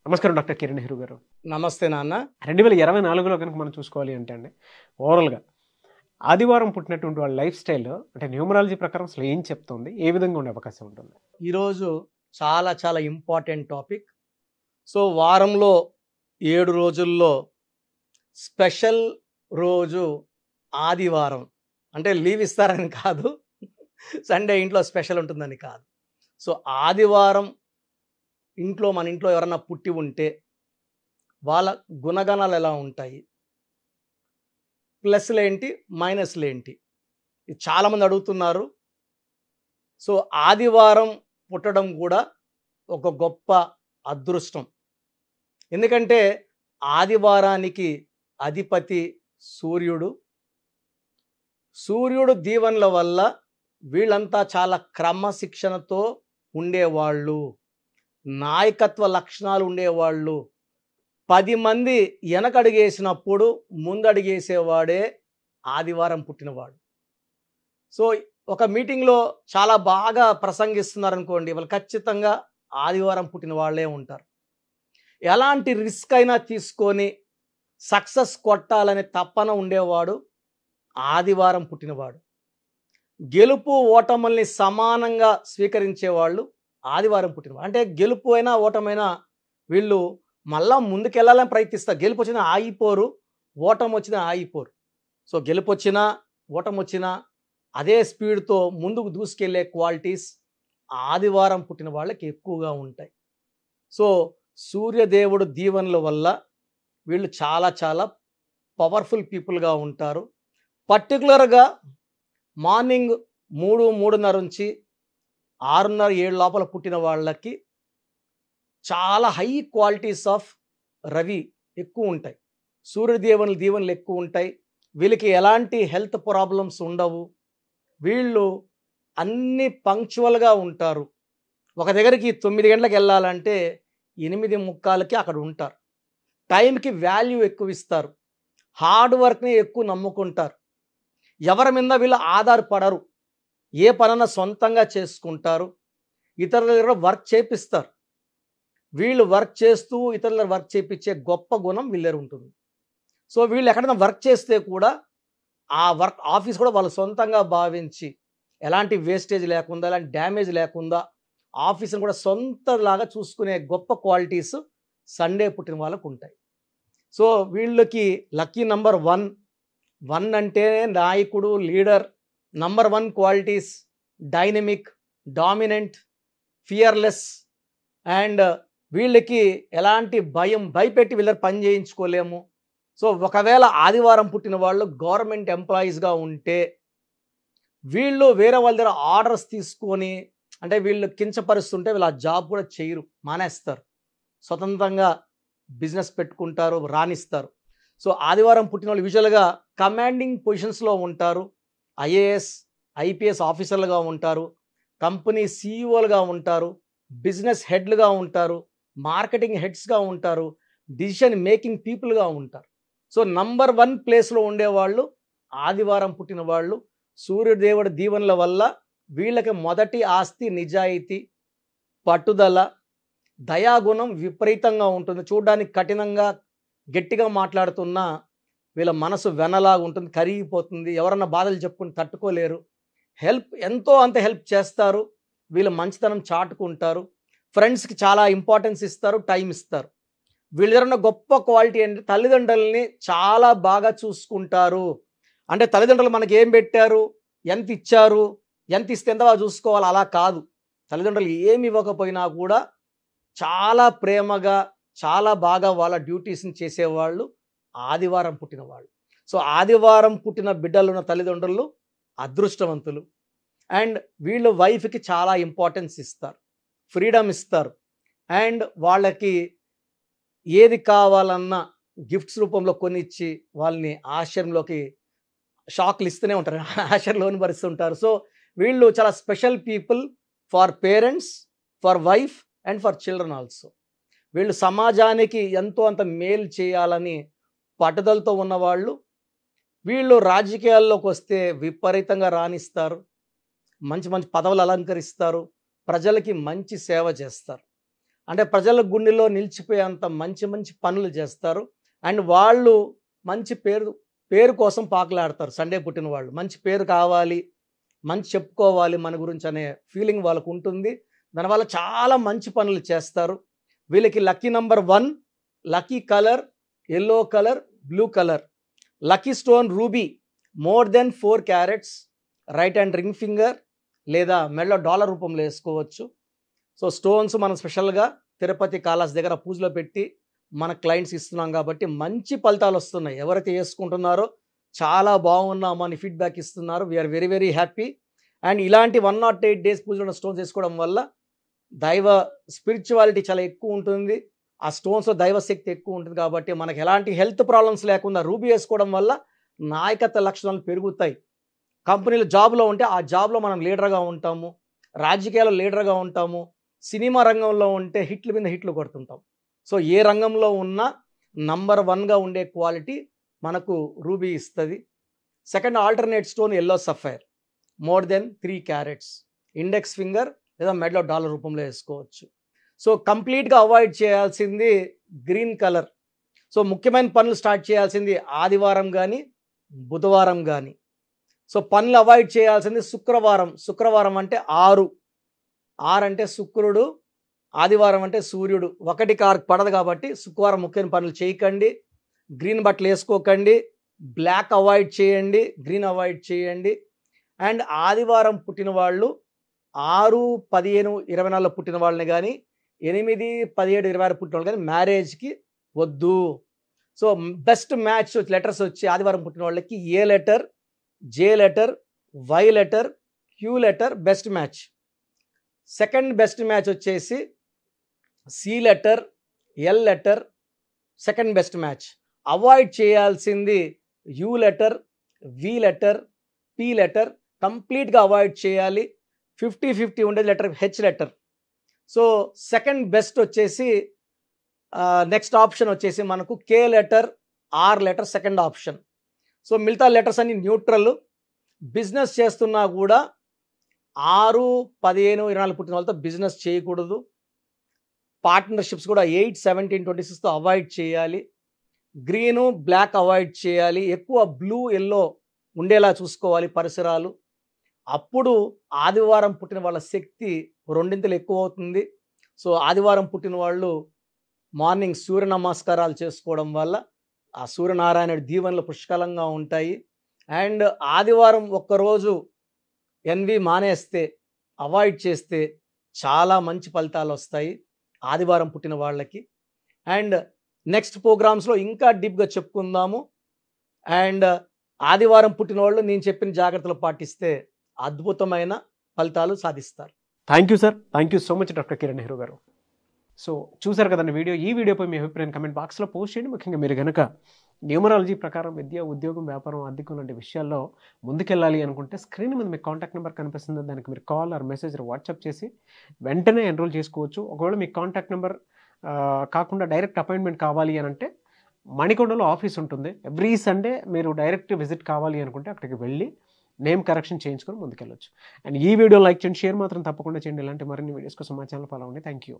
నమస్కారం డాక్టర్ కిరణ్ నెహ్రూ గారు. నమస్తే నాన్న. 2024లో కనుక మనం చూసుకోవాలి అంటే అండి, ఓవరాల్‌గా ఆదివారం పుట్టినటువంటి వాళ్ళ లైఫ్ స్టైల్ అంటే న్యూమరాలజీ ప్రకారం అసలు ఏం చెప్తుంది? ఏ విధంగా ఉండే అవకాశం ఉంటుంది? ఈరోజు చాలా చాలా ఇంపార్టెంట్ టాపిక్. సో వారంలో 7 రోజుల్లో స్పెషల్ రోజు ఆదివారం. అంటే లీవ్ ఇస్తారని కాదు, సండే ఇంట్లో స్పెషల్ ఉంటుందని కాదు. సో ఆదివారం మన ఇంట్లో ఎవరన్నా పుట్టి ఉంటే వాళ్ళ గుణగణాలు ఎలా ఉంటాయి, ప్లస్లు ఏంటి, మైనస్లు ఏంటి, ఇది చాలామంది అడుగుతున్నారు. సో ఆదివారం పుట్టడం కూడా ఒక గొప్ప అదృష్టం. ఎందుకంటే ఆదివారానికి అధిపతి సూర్యుడు. సూర్యుడు దీవెనల వల్ల వీళ్ళంతా చాలా క్రమశిక్షణతో ఉండేవాళ్ళు, నాయకత్వ లక్షణాలు ఉండేవాళ్ళు. 10 మంది వెనకడుగేసినప్పుడు ముందడుగేసేవాడే ఆదివారం పుట్టినవాడు. సో ఒక మీటింగ్లో చాలా బాగా ప్రసంగిస్తున్నారనుకోండి, వాళ్ళు ఖచ్చితంగా ఆదివారం పుట్టిన వాళ్ళే ఉంటారు. ఎలాంటి రిస్క్ అయినా తీసుకొని సక్సెస్ కొట్టాలనే తపన ఉండేవాడు ఆదివారం పుట్టినవాడు. గెలుపు ఓటముల్ని సమానంగా స్వీకరించేవాళ్ళు ఆదివారం పుట్టినవాడు. అంటే గెలుపు అయినా ఓటమైనా వీళ్ళు మళ్ళా ముందుకెళ్ళాలని ప్రయత్నిస్తారు. గెలుపు వచ్చినా ఆగిపోరు, ఓటమి వచ్చినా ఆగిపోరు. సో గెలుపు వచ్చినా ఓటమి వచ్చినా అదే స్పీడ్తో ముందుకు దూసుకెళ్లే క్వాలిటీస్ ఆదివారం పుట్టిన వాళ్ళకి ఎక్కువగా ఉంటాయి. సో సూర్యదేవుడు దీవెనల వల్ల వీళ్ళు చాలా చాలా పవర్ఫుల్ పీపుల్గా ఉంటారు. పర్టికులర్గా మార్నింగ్ 3:30 నుంచి 6:30, 7 లోపల పుట్టిన వాళ్ళకి చాలా హై క్వాలిటీస్ ఆఫ్ రవి ఎక్కువ ఉంటాయి. దీవెనలు ఎక్కువ ఉంటాయి. వీళ్ళకి ఎలాంటి హెల్త్ ప్రాబ్లమ్స్ ఉండవు. వీళ్ళు అన్ని పంక్చువల్గా ఉంటారు. ఒక దగ్గరికి 9 గంటలకు వెళ్ళాలంటే 8:45కి అక్కడ ఉంటారు. టైంకి వాల్యూ ఎక్కువ ఇస్తారు. హార్డ్ వర్క్ని ఎక్కువ నమ్ముకుంటారు. ఎవరి మీద వీళ్ళు ఆధారపడరు. ఏ పనన్నా సొంతంగా చేసుకుంటారు. ఇతరుల దగ్గర వర్క్ చేపిస్తారు. వీళ్ళు వర్క్ చేస్తూ ఇతరుల వర్క్ చేపించే గొప్ప గుణం వీళ్ళ దగ్గర ఉంటుంది. సో వీళ్ళు ఎక్కడైనా వర్క్ చేస్తే కూడా ఆ వర్క్ ఆఫీస్ కూడా వాళ్ళు సొంతంగా భావించి ఎలాంటి వేస్టేజ్ లేకుండా, ఎలాంటి డ్యామేజ్ లేకుండా ఆఫీస్ని కూడా సొంతలాగా చూసుకునే గొప్ప క్వాలిటీస్ సండే పుట్టిన వాళ్ళకు ఉంటాయి. సో వీళ్ళకి లక్కీ నంబర్ 1 అంటే నాయకుడు, leader. Number 1 qualities dynamic, dominant, fearless. And వీళ్ళకి ఎలాంటి భయపెట్టి వీళ్ళకి పని చేయించుకోలేము. సో ఒకవేళ ఆదివారం పుట్టిన వాళ్ళు గవర్నమెంట్ ఎంప్లాయీస్గా ఉంటే వీళ్ళు వేరే వాళ్ళ దగ్గర ఆర్డర్స్ తీసుకొని, అంటే వీళ్ళు కించపరుస్తుంటే వీళ్ళు ఆ జాబ్ కూడా చేయరు, మానేస్తారు. స్వతంత్రంగా బిజినెస్ పెట్టుకుంటారు, రాణిస్తారు. సో ఆదివారం పుట్టిన వాళ్ళు యూజువల్గా కమాండింగ్ పొజిషన్స్లో ఉంటారు. ఐఏఎస్, ఐపీఎస్ ఆఫీసర్లుగా ఉంటారు, కంపెనీ సీఈఓలుగా ఉంటారు, బిజినెస్ హెడ్లుగా ఉంటారు, మార్కెటింగ్ హెడ్స్గా ఉంటారు, డిసిషన్ మేకింగ్ పీపుల్గా ఉంటారు. సో నంబర్ 1 ప్లేస్లో ఉండేవాళ్ళు ఆదివారం పుట్టిన వాళ్ళు. సూర్యదేవుడి దీవెనల వల్ల వీళ్ళకి మొదటి ఆస్తి నిజాయితీ, పట్టుదల, దయాగుణం విపరీతంగా ఉంటుంది. చూడడానికి కఠినంగా గట్టిగా మాట్లాడుతున్నా వీళ్ళ మనసు వెనలాగా ఉంటుంది, కరిగిపోతుంది. ఎవరన్నా బాధలు చెప్పుకుని తట్టుకోలేరు. ఎంతో అంత హెల్ప్ చేస్తారు. వీళ్ళ మంచితనం చాటుకుంటారు. ఫ్రెండ్స్కి చాలా ఇంపార్టెన్స్ ఇస్తారు, టైం ఇస్తారు. వీళ్ళ దగ్గర ఉన్న గొప్ప క్వాలిటీ అంటే తల్లిదండ్రులని చాలా బాగా చూసుకుంటారు. అంటే తల్లిదండ్రులు మనకి ఏం పెట్టారు, ఎంత ఇచ్చారు, ఎంత ఇస్తే ఎంత బాగా చూసుకోవాలి అలా కాదు. తల్లిదండ్రులు ఏమి ఇవ్వకపోయినా కూడా చాలా ప్రేమగా, చాలా బాగా వాళ్ళ డ్యూటీస్ని చేసేవాళ్ళు ఆదివారం పుట్టిన వాళ్ళు. సో ఆదివారం పుట్టిన బిడ్డలు ఉన్న తల్లిదండ్రులు అదృష్టవంతులు. అండ్ వీళ్ళు వైఫ్కి చాలా ఇంపార్టెన్స్ ఇస్తారు, ఫ్రీడమ్ ఇస్తారు. అండ్ వాళ్ళకి ఏది కావాలన్నా గిఫ్ట్స్ రూపంలో కొనిచ్చి వాళ్ళని ఆశ్చర్యంలోకి షాక్లు ఇస్తూనే ఉంటారు, ఆశ్చర్యంలోని భరిస్తుంటారు. సో వీళ్ళు చాలా special people for parents, for wife and for children also. వీళ్ళు సమాజానికి ఎంతో అంత మేలు చేయాలని పట్టుదలతో ఉన్నవాళ్ళు. వీళ్ళు రాజకీయాల్లోకి వస్తే విపరీతంగా రాణిస్తారు, మంచి మంచి పదవులు అలంకరిస్తారు, ప్రజలకి మంచి సేవ చేస్తారు. అంటే ప్రజల గుండెలో నిలిచిపోయేంత మంచి మంచి పనులు చేస్తారు. అండ్ వాళ్ళు మంచి పేరు కోసం పాకులాడతారు. సండే పుట్టిన వాళ్ళు మంచి పేరు కావాలి, మంచి చెప్పుకోవాలి మన గురించి అనే ఫీలింగ్ వాళ్ళకు ఉంటుంది. దానివల్ల చాలా మంచి పనులు చేస్తారు. వీళ్ళకి lucky number 1, lucky colour yellow colour, blue colour, lucky stone ruby more than 4 carats, right hand ring finger లేదా మెడలో డాలర్ రూపంలో వేసుకోవచ్చు. సో స్టోన్స్ మనం స్పెషల్గా తిరుపతి కాళహస్తి దగ్గర పూజలో పెట్టి మన క్లయింట్స్ ఇస్తున్నాం కాబట్టి మంచి ఫలితాలు వస్తున్నాయి. ఎవరైతే వేసుకుంటున్నారో చాలా బాగున్నామని ఫీడ్బ్యాక్ ఇస్తున్నారు. We are very very happy. And ఇలాంటి 108 డేస్ పూజలో ఉన్న స్టోన్స్ వేసుకోవడం వల్ల దైవ స్పిరిచువాలిటీ చాలా ఎక్కువ ఉంటుంది. ఆ స్టోన్స్లో దైవశక్తి ఎక్కువ ఉంటుంది కాబట్టి మనకి ఎలాంటి హెల్త్ ప్రాబ్లమ్స్ లేకుండా రూబీ వేసుకోవడం వల్ల నాయకత్వ లక్షణాలు పెరుగుతాయి. కంపెనీలో జాబ్లో ఉంటే ఆ జాబ్లో మనం లీడర్గా ఉంటాము, రాజకీయాల్లో లీడర్గా ఉంటాము, సినిమా రంగంలో ఉంటే హిట్ల మీద హిట్లు కొడుతుంటాం. సో ఏ రంగంలో ఉన్నా నంబర్ 1గా ఉండే క్వాలిటీ మనకు రూబీ ఇస్తుంది. Second alternate stone yellow sapphire more than 3 carats, index finger లేదా మెడలో డాలర్ రూపంలో వేసుకోవచ్చు. సో కంప్లీట్గా అవాయిడ్ చేయాల్సింది గ్రీన్ కలర్. సో ముఖ్యమైన పనులు స్టార్ట్ చేయాల్సింది ఆదివారం కానీ బుధవారం కానీ. సో పనులు అవాయిడ్ చేయాల్సింది శుక్రవారం అంటే 6 అంటే శుక్రుడు, ఆదివారం అంటే సూర్యుడు, 1 కారు పడదు కాబట్టి శుక్రవారం ముఖ్యమైన పనులు చేయకండి. గ్రీన్ బట్టలు వేసుకోకండి, బ్లాక్ అవాయిడ్ చేయండి, గ్రీన్ అవాయిడ్ చేయండి. అండ్ ఆదివారం పుట్టిన వాళ్ళు 6, 15, 24 పుట్టిన వాళ్ళని కానీ 8, 17, 26 పుట్టిన వాళ్ళు కానీ మ్యారేజ్కి వద్దు. సో బెస్ట్ మ్యాచ్ లెటర్స్ వచ్చి ఆదివారం పుట్టిన వాళ్ళకి A letter, J letter, Y letter, Q letter best match. Second best match వచ్చేసి C letter, L letter second best match. Avoid చేయాల్సింది U letter, V letter, P letter కంప్లీట్గా avoid చేయాలి. 50-50 ఉండేది letter H letter. So second best వచ్చేసి next option వచ్చేసి మనకు K letter, R letter second option. So మిగతా letters అన్ని neutral. Business చేస్తున్నా కూడా 6, 15, 24 పుట్టిన వాళ్ళతో బిజినెస్ చేయకూడదు. పార్ట్నర్షిప్స్ కూడా 8, 17, 26తో అవాయిడ్ చేయాలి. గ్రీను, బ్లాక్ అవాయిడ్ చేయాలి. ఎక్కువ బ్లూ, ఎల్లో ఉండేలా చూసుకోవాలి పరిసరాలు. అప్పుడు ఆదివారం పుట్టిన వాళ్ళ శక్తి 2 ఎక్కువ అవుతుంది. సో ఆదివారం పుట్టిన వాళ్ళు మార్నింగ్ సూర్య నమస్కారాలు చేసుకోవడం వల్ల ఆ సూర్యనారాయణుడి దీవెనలు పుష్కలంగా ఉంటాయి. అండ్ ఆదివారం ఒక్కరోజు ఎన్వి మానేస్తే, అవాయిడ్ చేస్తే చాలా మంచి ఫలితాలు వస్తాయి ఆదివారం పుట్టిన వాళ్ళకి. అండ్ నెక్స్ట్ ప్రోగ్రామ్స్లో ఇంకా డీప్గా చెప్పుకుందాము. అండ్ ఆదివారం పుట్టిన వాళ్ళు నేను చెప్పిన జాగ్రత్తలు పాటిస్తే అద్భుతమైన ఫలితాలు సాధిస్తారు. Thank you sir, thank you so much doctor Kiran Nehru గారు. సో చూసారు కదండి వీడియో. ఈ వీడియోపై మీ అభిప్రాయం కమెంట్ బాక్స్లో పోస్ట్ చేయండి. ముఖ్యంగా మీరు కనుక న్యూమరాలజీ ప్రకారం విద్య, ఉద్యోగం, వ్యాపారం, ఆర్థికం లాంటి విషయాల్లో ముందుకెళ్ళాలి అనుకుంటే స్క్రీన్ మీద మీకు కాంటాక్ట్ నెంబర్ కనిపిస్తుంది. దానికి మీరు కాల్ ఆర్ మెసేజ్ వాట్సాప్ చేసి వెంటనే ఎన్రోల్ చేసుకోవచ్చు. ఒకవేళ మీకు కాంటాక్ట్ నెంబర్ కాకుండా డైరెక్ట్ అపాయింట్మెంట్ కావాలి అని అంటే మణికొండలో ఆఫీస్ ఉంటుంది. ఎవ్రీ సండే మీరు డైరెక్ట్ విజిట్ కావాలి అనుకుంటే అక్కడికి వెళ్ళి నేమ్ కరెక్షన్ చేయించుకొని ముందుకెళ్ళొచ్చు. అండ్ ఈ వీడియో లైక్ చేయండి, షేర్ మాత్రం తప్పకుండా చేయండి. ఇలాంటి మరిన్ని వీడియోస్ కోసం మా ఛానల్ ఫాలో అవ్వండి. Thank you.